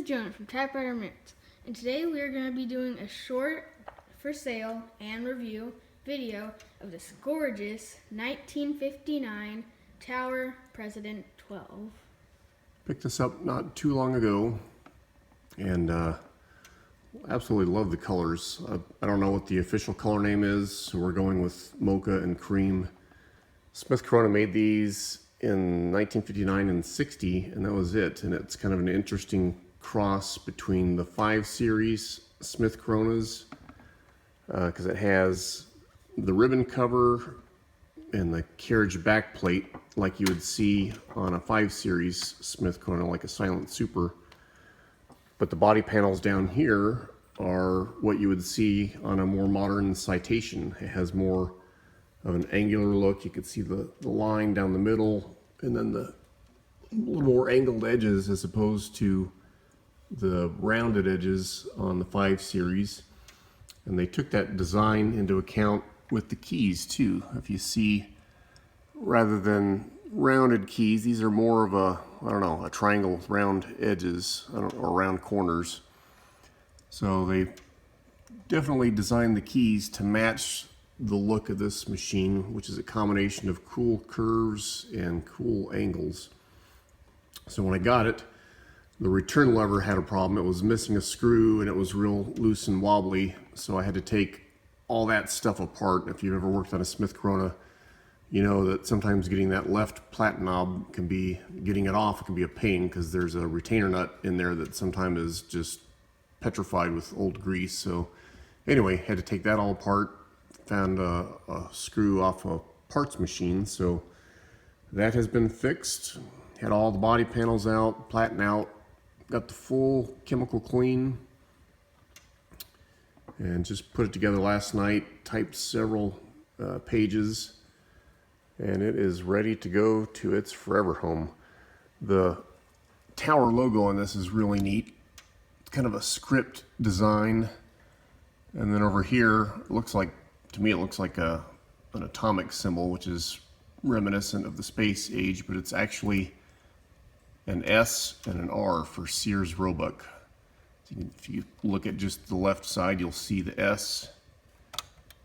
is Jonah from Typewriter Minutes, and today we are going to be doing a short for sale and review video of this gorgeous 1959 Tower President 12. Picked this up not too long ago, and absolutely love the colors. I don't know what the official color name is, so we're going with mocha and cream. Smith Corona made these in 1959 and 60, and that was it. And it's kind of an interesting cross between the 5 series Smith Coronas, because it has the ribbon cover and the carriage back plate like you would see on a 5 series Smith Corona, like a Silent Super. But the body panels down here are what you would see on a more modern Citation. It has more of an angular look. You could see the line down the middle, and then the little more angled edges as opposed to the rounded edges on the 5 series. And they took that design into account with the keys too. If you see, rather than rounded keys, these are more of a, I don't know, a triangle with round edges, or round corners. So they definitely designed the keys to match the look of this machine, which is a combination of cool curves and cool angles. So when I got it, the return lever had a problem. It was missing a screw and it was real loose and wobbly, so I had to take all that stuff apart. If you've ever worked on a Smith Corona, you know that sometimes getting that left plat knob can be, getting it off can be a pain, because there's a retainer nut in there that sometimes is just petrified with old grease. So anyway, had to take that all apart. Found a screw off a parts machine, so that has been fixed. Had all the body panels out, platen out, got the full chemical clean, and just put it together last night. Typed several pages, and it is ready to go to its forever home. The Tower logo on this is really neat. It's kind of a script design, and then over here it looks like, to me it looks like an atomic symbol, which is reminiscent of the space age, but it's actually an S and an R for Sears Roebuck. If you look at just the left side, you'll see the S,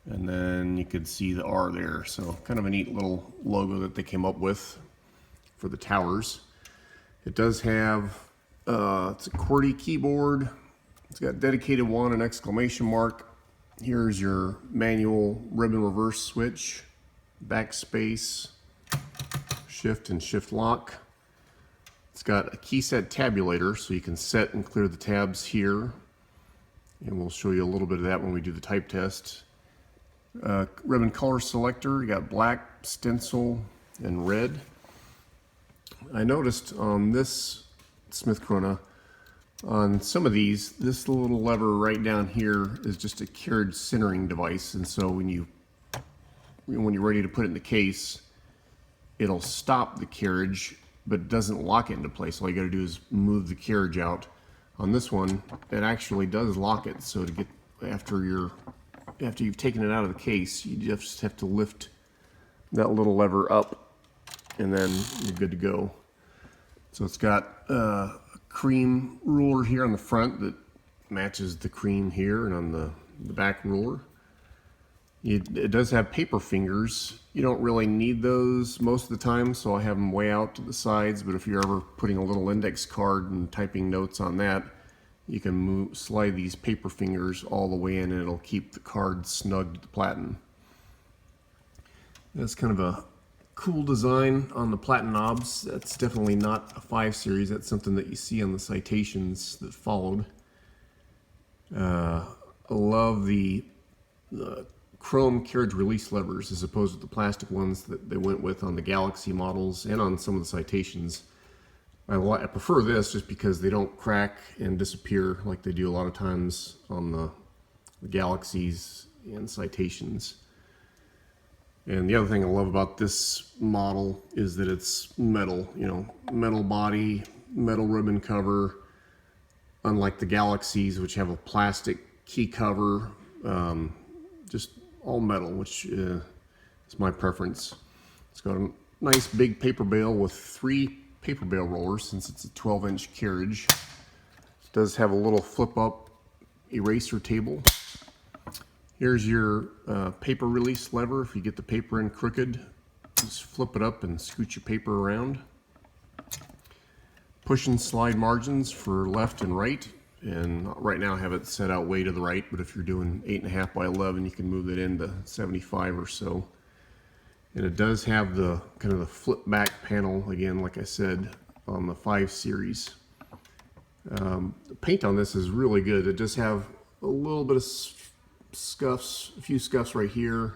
and then you could see the R there. So kind of a neat little logo that they came up with for the towers. It does have, it's a QWERTY keyboard. It's got dedicated 1 and exclamation mark. Here's your manual ribbon reverse switch, backspace, shift and shift lock. It's got a key set tabulator, so you can set and clear the tabs here. And we'll show you a little bit of that when we do the type test. Ribbon color selector, you got black, stencil, and red. I noticed on this Smith Corona, on some of these, this little lever right down here is just a carriage centering device, and so when you're ready to put it in the case, it'll stop the carriage, but it doesn't lock it into place. All you got to do is move the carriage out. On this one, it actually does lock it. So to get after you've taken it out of the case, you just have to lift that little lever up, and then you're good to go. So it's got a cream ruler here on the front that matches the cream here, and on the back ruler. It does have paper fingers. You don't really need those most of the time, so I have them way out to the sides, but if you're ever putting a little index card and typing notes on that, you can slide these paper fingers all the way in, and it'll keep the card snug to the platen. That's kind of a cool design on the platen knobs. That's definitely not a 5 series. That's something that you see on the Citations that followed. I love the chrome carriage release levers as opposed to the plastic ones that they went with on the Galaxy models and on some of the Citations. I prefer this just because they don't crack and disappear like they do a lot of times on the Galaxies and Citations. And the other thing I love about this model is that it's metal, metal body, metal ribbon cover, unlike the Galaxies, which have a plastic key cover, just all metal, which is my preference. It's got a nice big paper bale with 3 paper bale rollers, since it's a 12-inch carriage. does have a little flip up eraser table. Here's your paper release lever. If you get the paper in crooked, just flip it up and scoot your paper around. Push and slide margins for left and right. And right now I have it set out way to the right, but if you're doing 8.5 by 11, you can move it into 75 or so. And it does have the kind of the flip back panel, again, like I said, on the 5 series. The paint on this is really good. It does have a little bit of scuffs, a few scuffs right here,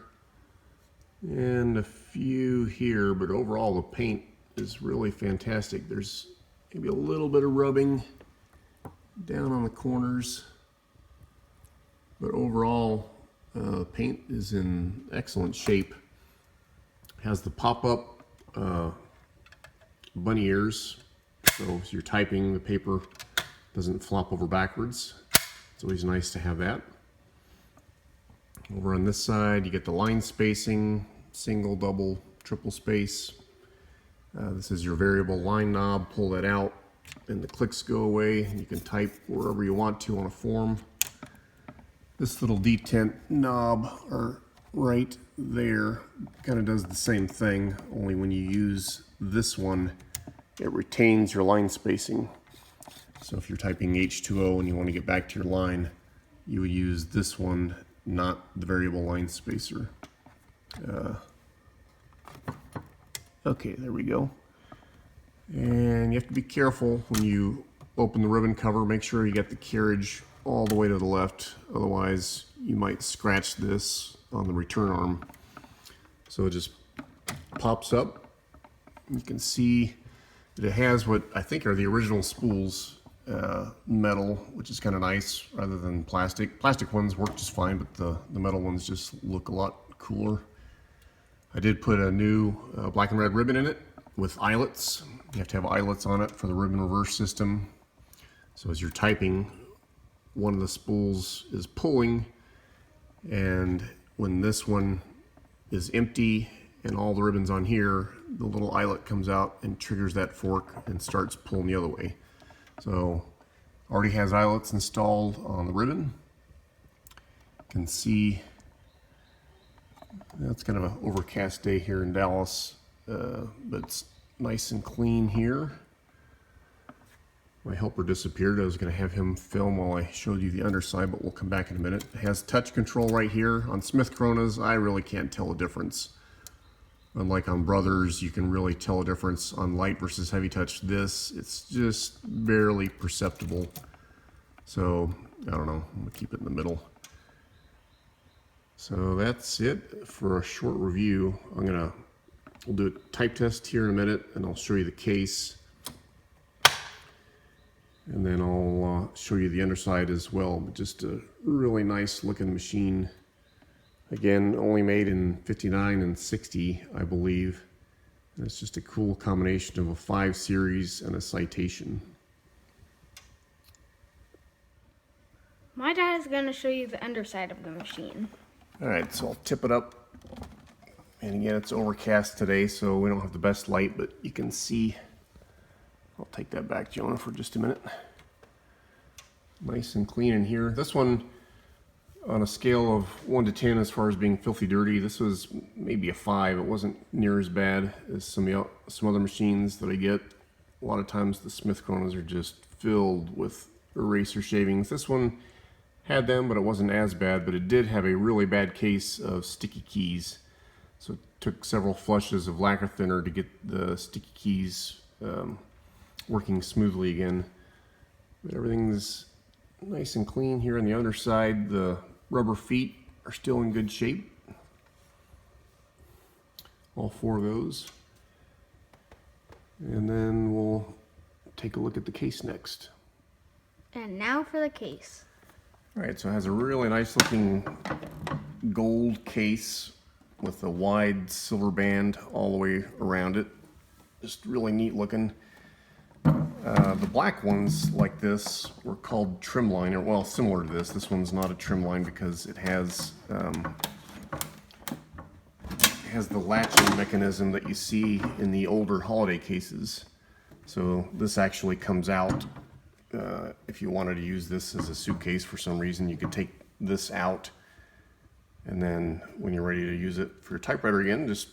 and a few here, but overall the paint is really fantastic. There's maybe a little bit of rubbing down on the corners, but overall paint is in excellent shape. Has the pop-up bunny ears, so as you're typing, the paper doesn't flop over backwards. It's always nice to have that. Over on this side, you get the line spacing, single, double, triple space. This is your variable line knob. Pull that out and the clicks go away. You can type wherever you want to on a form. This little detent knob right there kind of does the same thing, only when you use this one, it retains your line spacing. So if you're typing H2O and you want to get back to your line, you would use this one, not the variable line spacer. Okay, there we go. And you have to be careful when you open the ribbon cover. Make sure you get the carriage all the way to the left, otherwise you might scratch this on the return arm. So it just pops up. You can see that it has what I think are the original spools, metal, which is kind of nice rather than plastic. Plastic ones work just fine, but the metal ones just look a lot cooler. I did put a new black and red ribbon in it with eyelets. You have to have eyelets on it for the ribbon reverse system. So as you're typing, one of the spools is pulling, and when this one is empty and all the ribbons on here, the little eyelet comes out and triggers that fork and starts pulling the other way. So already has eyelets installed on the ribbon. You can see that's kind of an overcast day here in Dallas, but it's nice and clean here. My helper disappeared. I was going to have him film while I showed you the underside, but we'll come back in a minute. It has touch control right here. On Smith Coronas, I really can't tell a difference. Unlike on Brothers, you can really tell a difference on light versus heavy touch. This, it's just barely perceptible. So, I don't know, I'm going to keep it in the middle. So that's it for a short review. We'll do a type test here in a minute, and I'll show you the case. And then I'll show you the underside as well. But just a really nice looking machine. Again, only made in 59 and 60, I believe. And it's just a cool combination of a 5 series and a citation. My dad is going to show you the underside of the machine. Alright, so I'll tip it up. And again, it's overcast today, so we don't have the best light, but you can see. I'll take that back, Jonah, for just a minute. Nice and clean in here. This one, on a scale of 1 to 10 as far as being filthy dirty, this was maybe a 5. It wasn't near as bad as some other machines that I get. A lot of times the Smith Coronas are just filled with eraser shavings. This one had them, but it wasn't as bad, but it did have a really bad case of sticky keys. So it took several flushes of lacquer thinner to get the sticky keys working smoothly again. But everything's nice and clean here on the underside. The rubber feet are still in good shape. All 4 of those. And then we'll take a look at the case next. And now for the case. Alright, so it has a really nice looking gold case with a wide silver band all the way around it. Just really neat looking. The black ones like this were called trimline, or well, similar to this. This one's not a trimline because it has the latching mechanism that you see in the older holiday cases. So this actually comes out if you wanted to use this as a suitcase for some reason, you could take this out, and then when you're ready to use it for your typewriter again, just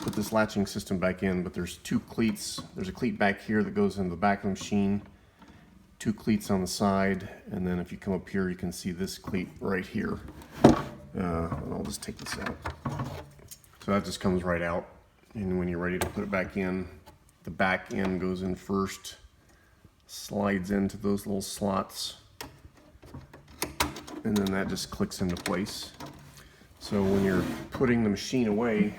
put this latching system back in. But there's two cleats. There's a cleat back here that goes in the back of the machine, two cleats on the side, and then if you come up here, you can see this cleat right here. And I'll just take this out. So that just comes right out, and when you're ready to put it back in, the back end goes in first, slides into those little slots, and then that just clicks into place. So when you're putting the machine away,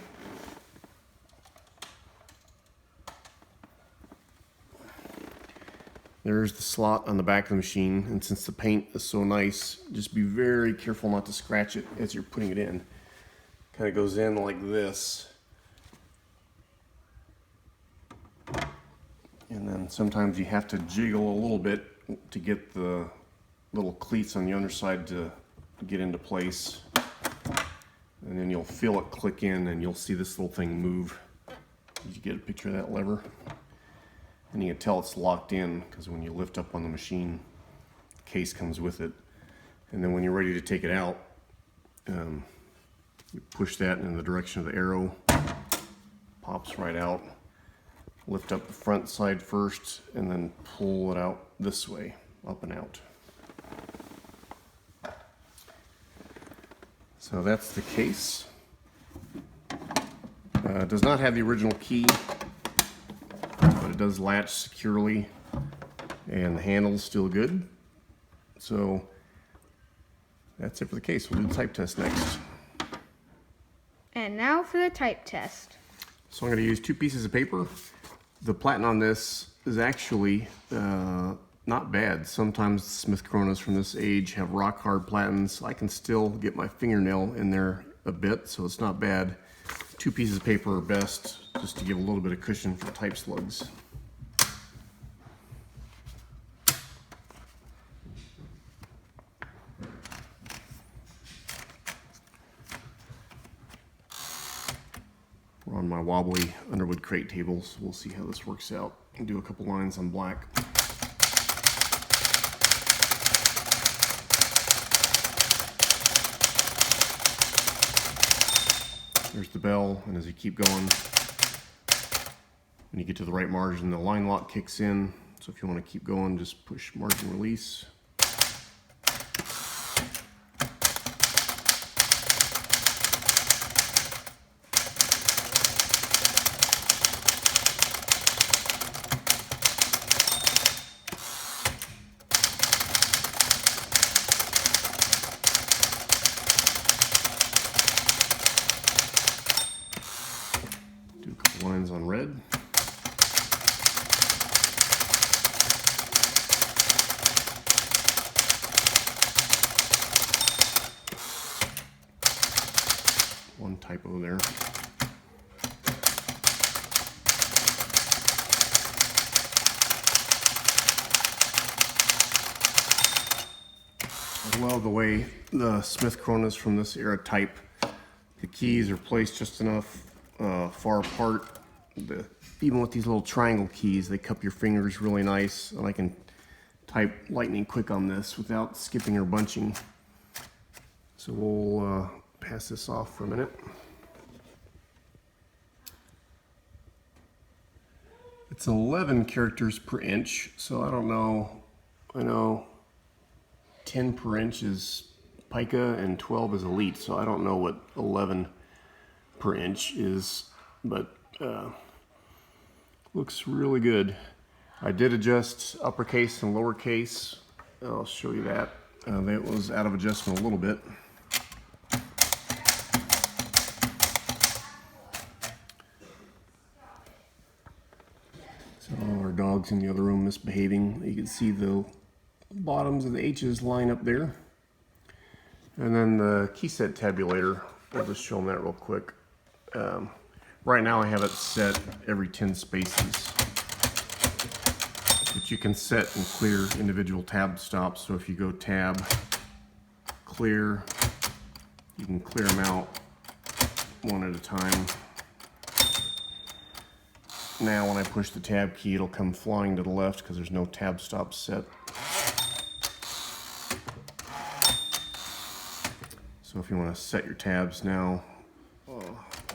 there's the slot on the back of the machine, and since the paint is so nice, just be very careful not to scratch it as you're putting it in. Kind of goes in like this. And then sometimes you have to jiggle a little bit to get the little cleats on the underside to get into place. And then you'll feel it click in, and you'll see this little thing move. Did you get a picture of that lever? And you can tell it's locked in because when you lift up on the machine, the case comes with it. And then when you're ready to take it out, you push that in the direction of the arrow, pops right out. Lift up the front side first, and then pull it out this way, up and out. So that's the case. It does not have the original key, but it does latch securely, and the handle's still good. So that's it for the case. We'll do the type test next. And now for the type test. So I'm going to use 2 pieces of paper. The platen on this is actually not bad. Sometimes Smith Coronas from this age have rock hard platens. I can still get my fingernail in there a bit, so it's not bad. 2 pieces of paper are best, just to give a little bit of cushion for type slugs. We're on my wobbly Underwood crate table, so we'll see how this works out. And do a couple lines on black. There's the bell, and as you keep going, when you get to the right margin, the line lock kicks in. So if you want to keep going, just push margin release. Lines on red. One typo there. I love the way the Smith Coronas from this era type. The keys are placed just enough far apart. Even with these little triangle keys, they cup your fingers really nice, and I can type lightning quick on this without skipping or bunching. So we'll pass this off for a minute. It's 11 characters per inch, so I don't know. I know 10 per inch is pica and 12 is elite, so I don't know what 11 per inch is, but looks really good. I did adjust uppercase and lowercase. I'll show you that. That was out of adjustment a little bit. So our dog's in the other room misbehaving. You can see the bottoms of the H's line up there. And then the key set tabulator, I'll just show them that real quick. Right now I have it set every 10 spaces, but you can set and clear individual tab stops. So if you go tab, clear, you can clear them out one at a time. now when I push the tab key, it'll come flying to the left because there's no tab stop set. So if you want to set your tabs now,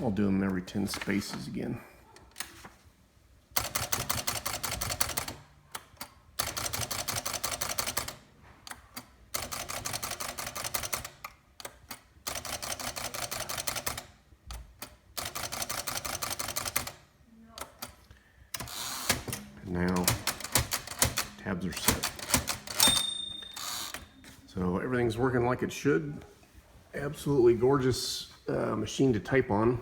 I'll do them every 10 spaces again. Now, tabs are set. So everything's working like it should. Absolutely gorgeous machine to type on.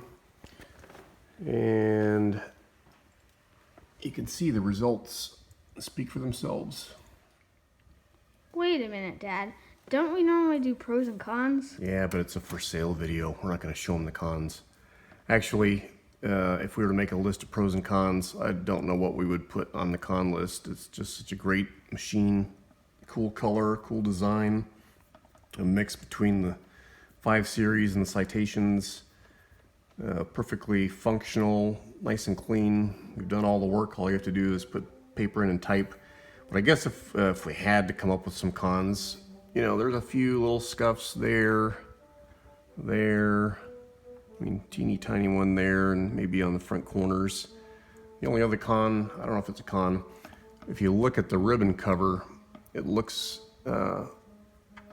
And you can see the results speak for themselves. Wait a minute, Dad. Don't we normally do pros and cons? Yeah, but it's a for sale video. We're not going to show them the cons. Actually, if we were to make a list of pros and cons, I don't know what we would put on the con list. It's just such a great machine. Cool color, cool design. A mix between the 5 series and the citations. Perfectly functional, nice and clean. We've done all the work. All you have to do is put paper in and type. But I guess if we had to come up with some cons, you know, there's a few little scuffs there. I mean, teeny tiny one there, and maybe on the front corners. The only other con, I don't know if it's a con, if you look at the ribbon cover, it looks,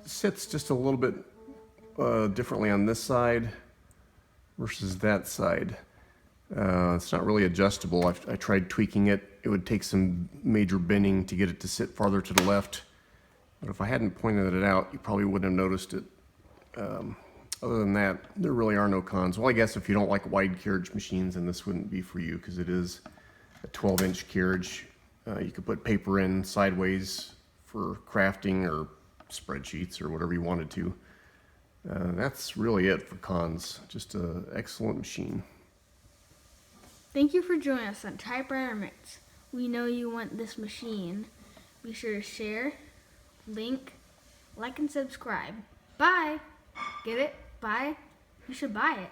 sits just a little bit differently on this side versus that side. It's not really adjustable. I tried tweaking it. It would take some major bending to get it to sit farther to the left. But if I hadn't pointed it out, you probably wouldn't have noticed it. Other than that, there really are no cons. Well, I guess if you don't like wide carriage machines, then this wouldn't be for you because it is a 12-inch carriage. You could put paper in sideways for crafting or spreadsheets or whatever you wanted to. That's really it for cons. Just an excellent machine. Thank you for joining us on Typewriter Mix. We know you want this machine. Be sure to share, link, like, and subscribe. Bye! Get it? Bye? You should buy it.